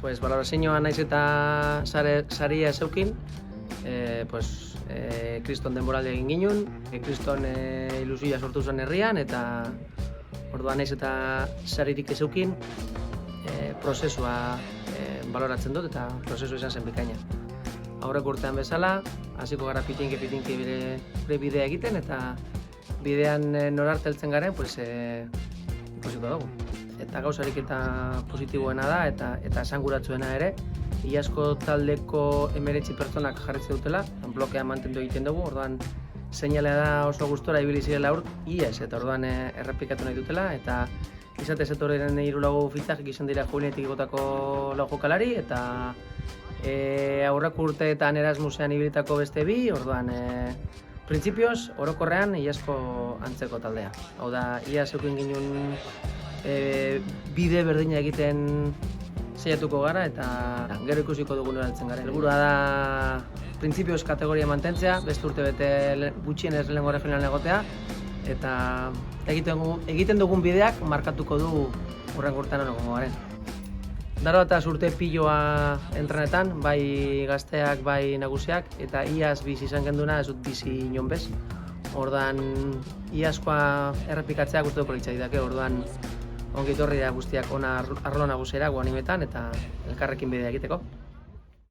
Balorazioa naiz eta saria ez eukin, kriston denboralde egin ginen, kriston ilusioa sortu zen herrian, eta orduan naiz eta saririk ez eukin, prozesua baloratzen dut eta prozesua izan zen bikaina. Aurreko urtean bezala, hasiko gara pitinki gure bidea egiten, eta bidean norarte heltzen garen, ikusiko dugu. Eta gauzarik eta positiboena da, eta esanguratsuena ere, iazko taldeko 19 pertsonak jarritzen dutela, blokea mantendu egiten dugu, orduan seinalea da oso gustora ibili zirela iaz, eta orduan errepikatu nahi dutela, eta izatez etorren 3 fitxak izan dira jubiletik igotako 4 jokalari, eta aurreko urteetan Erasmusean ibilitako beste 2, orduan printzipioz, orokorrean iazko antzeko taldea. Hau da, iaz eukin ginen bide berdina egiten saiatuko gara, eta gero ikusiko dugu noraltzen gara. Helburua da printzipioz kategoria mantentzea, beste urte bete gutxienez lehengo regionalean egotea, eta egiten dugun bideak markatuko du hurrengo urtean egongo garen. Darbataz urte piloa entrenetan, bai gazteak, bai nagusiak, eta iaz bizi izan genduna ez dut bizi inon bez. Orduan, iazkoa errepikatzea gustatuko litzaidake, orduan ongi etorri da guztiak ona arlo nagusiera guanimetan eta elkarrekin bidea egiteko.